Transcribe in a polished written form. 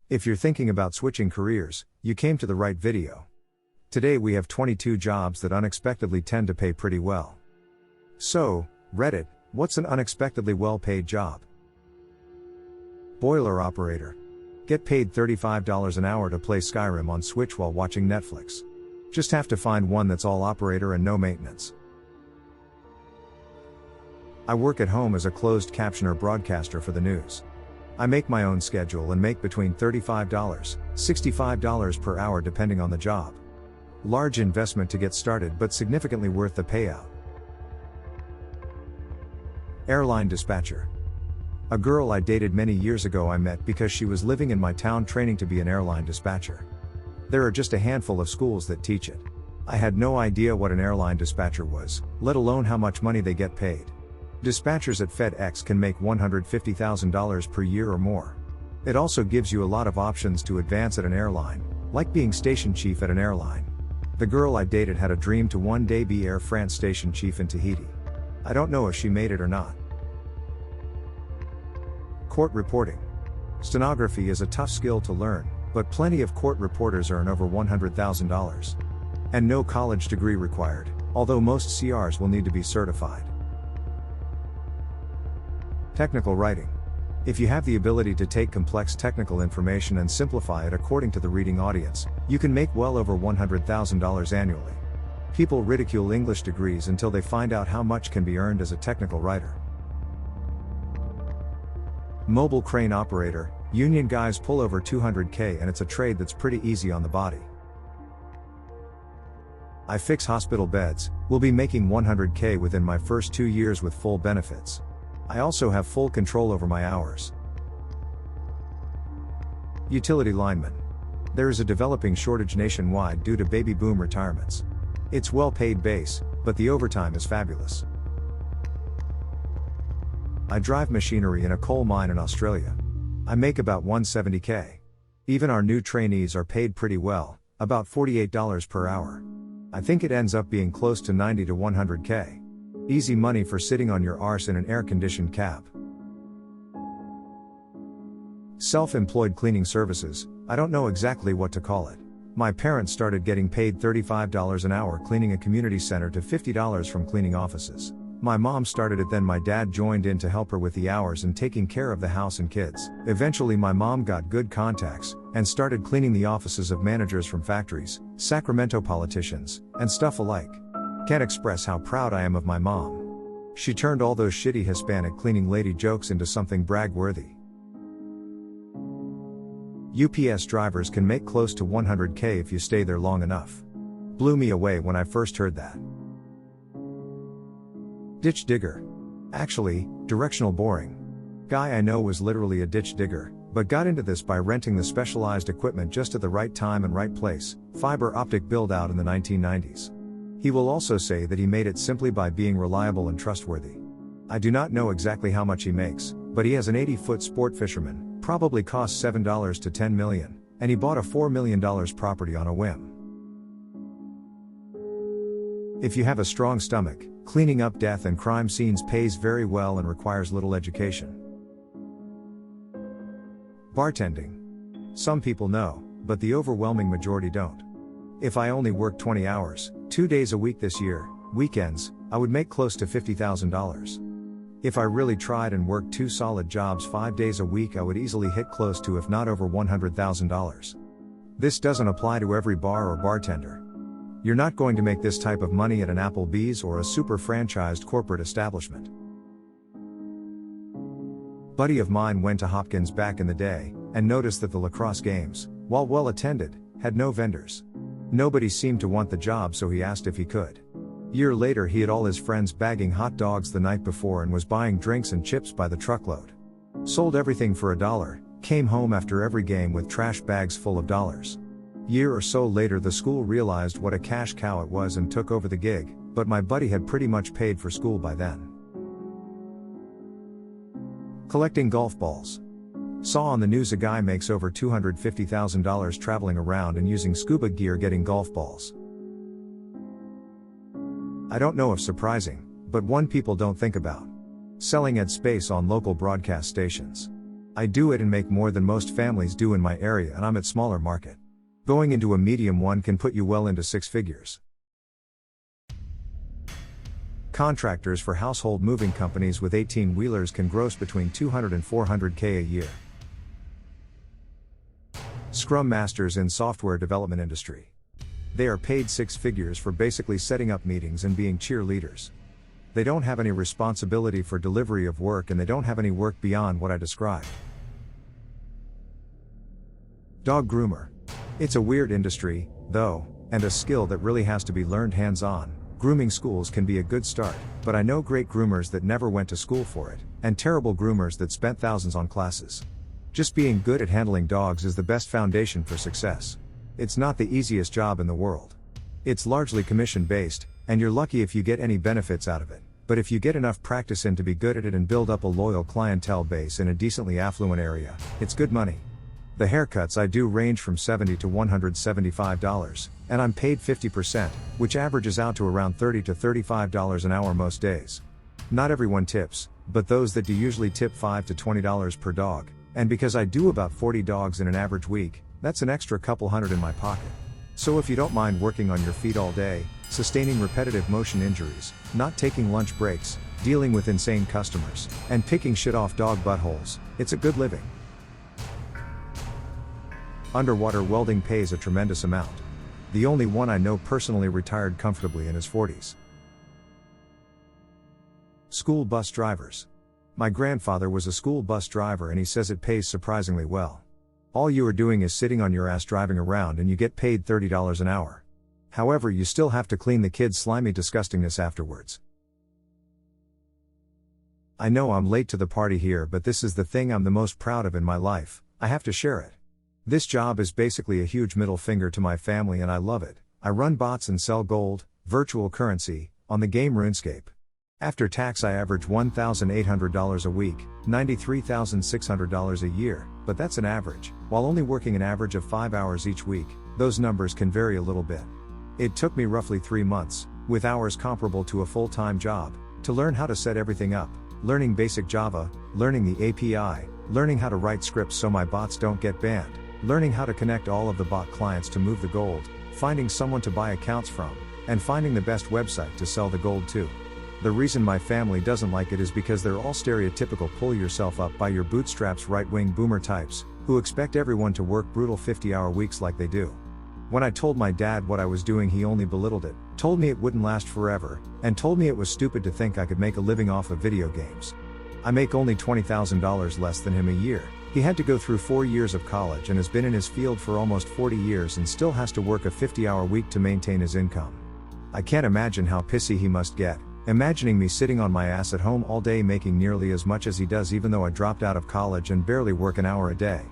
If you're thinking about switching careers, you came to the right video. Today we have 22 jobs that unexpectedly tend to pay pretty well. So, Reddit, what's an unexpectedly well-paid job? Boiler operator. Get paid $35 an hour to play Skyrim on Switch while watching Netflix. Just have to find one that's all operator and no maintenance. I work at home as a closed captioner broadcaster for the news. I make my own schedule and make between $35, $65 per hour depending on the job. Large investment to get started but significantly worth the payout. Airline dispatcher. A girl I dated many years ago I met because she was living in my town training to be an airline dispatcher. There are just a handful of schools that teach it. I had no idea what an airline dispatcher was, let alone how much money they get paid. Dispatchers at FedEx can make $150,000 per year or more. It also gives you a lot of options to advance at an airline, like being station chief at an airline. The girl I dated had a dream to one day be Air France station chief in Tahiti. I don't know if she made it or not. Court reporting. Stenography is a tough skill to learn, but plenty of court reporters earn over $100,000. And no college degree required, although most CRs will need to be certified. Technical writing. If you have the ability to take complex technical information and simplify it according to the reading audience, you can make well over $100,000 annually. People ridicule English degrees until they find out how much can be earned as a technical writer. Mobile crane operator. Union guys pull over $200K and it's a trade that's pretty easy on the body. I fix hospital beds. Will be making $100K within my first 2 years with full benefits. I also have full control over my hours. Utility lineman. There is a developing shortage nationwide due to baby boom retirements. It's well-paid base, but the overtime is fabulous. I drive machinery in a coal mine in Australia. I make about $170K. Even our new trainees are paid pretty well, about $48 per hour. I think it ends up being close to $90 to $100K. Easy money for sitting on your arse in an air-conditioned cab. Self-employed cleaning services. I don't know exactly what to call it. My parents started getting paid $35 an hour cleaning a community center to $50 from cleaning offices. My mom started it, then my dad joined in to help her with the hours and taking care of the house and kids. Eventually my mom got good contacts and started cleaning the offices of managers from factories, Sacramento politicians, and stuff alike. Can't express how proud I am of my mom. She turned all those shitty Hispanic cleaning lady jokes into something brag-worthy. UPS drivers can make close to $100K if you stay there long enough. Blew me away when I first heard that. Ditch digger. Actually, directional boring. Guy I know was literally a ditch digger, but got into this by renting the specialized equipment just at the right time and right place, fiber optic build out in the 1990s. He will also say that he made it simply by being reliable and trustworthy. I do not know exactly how much he makes, but he has an 80-foot sport fisherman, probably cost $7 to $10 million, and he bought a $4 million property on a whim. If you have a strong stomach, cleaning up death and crime scenes pays very well and requires little education. Bartending. Some people know, but the overwhelming majority don't. If I only worked 20 hours, 2 days a week this year, weekends, I would make close to $50,000. If I really tried and worked 2 solid jobs 5 days a week, I would easily hit close to, if not over, $100,000. This doesn't apply to every bar or bartender. You're not going to make this type of money at an Applebee's or a super franchised corporate establishment. Buddy of mine went to Hopkins back in the day, and noticed that the lacrosse games, while well attended, had no vendors. Nobody seemed to want the job, so he asked if he could. Year later he had all his friends bagging hot dogs the night before and was buying drinks and chips by the truckload. Sold everything for $1, came home after every game with trash bags full of dollars. Year or so later the school realized what a cash cow it was and took over the gig, but my buddy had pretty much paid for school by then. Collecting golf balls. Saw on the news a guy makes over $250,000 traveling around and using scuba gear getting golf balls. I don't know if surprising, but one people don't think about. Selling ad space on local broadcast stations. I do it and make more than most families do in my area, and I'm at smaller market. Going into a medium one can put you well into six figures. Contractors for household moving companies with 18-wheelers can gross between $200 and $400K a year. Scrum Masters in software development industry. They are paid six figures for basically setting up meetings and being cheerleaders. They don't have any responsibility for delivery of work, and they don't have any work beyond what I described. Dog groomer. It's a weird industry, though, and a skill that really has to be learned hands-on. Grooming schools can be a good start, but I know great groomers that never went to school for it, and terrible groomers that spent thousands on classes. Just being good at handling dogs is the best foundation for success. It's not the easiest job in the world. It's largely commission-based, and you're lucky if you get any benefits out of it, but if you get enough practice in to be good at it and build up a loyal clientele base in a decently affluent area, it's good money. The haircuts I do range from $70 to $175, and I'm paid 50%, which averages out to around $30 to $35 an hour most days. Not everyone tips, but those that do usually tip $5 to $20 per dog, and because I do about 40 dogs in an average week, that's an extra couple hundred in my pocket. So if you don't mind working on your feet all day, sustaining repetitive motion injuries, not taking lunch breaks, dealing with insane customers, and picking shit off dog buttholes, it's a good living. Underwater welding pays a tremendous amount. The only one I know personally retired comfortably in his 40s. School bus drivers. My grandfather was a school bus driver, and he says it pays surprisingly well. All you are doing is sitting on your ass driving around, and you get paid $30 an hour. However, you still have to clean the kids' slimy disgustingness afterwards. I know I'm late to the party here, but this is the thing I'm the most proud of in my life. I have to share it. This job is basically a huge middle finger to my family, and I love it. I run bots and sell gold, virtual currency, on the game RuneScape. After tax I average $1,800 a week, $93,600 a year, but that's an average. While only working an average of 5 hours each week, those numbers can vary a little bit. It took me roughly 3 months, with hours comparable to a full-time job, to learn how to set everything up, learning basic Java, learning the API, learning how to write scripts so my bots don't get banned, learning how to connect all of the bot clients to move the gold, finding someone to buy accounts from, and finding the best website to sell the gold to. The reason my family doesn't like it is because they're all stereotypical pull yourself up by your bootstraps right-wing boomer types, who expect everyone to work brutal 50-hour weeks like they do. When I told my dad what I was doing, he only belittled it, told me it wouldn't last forever, and told me it was stupid to think I could make a living off of video games. I make only $20,000 less than him a year. He had to go through 4 years of college and has been in his field for almost 40 years and still has to work a 50-hour week to maintain his income. I can't imagine how pissy he must get, imagining me sitting on my ass at home all day making nearly as much as he does, even though I dropped out of college and barely work an hour a day.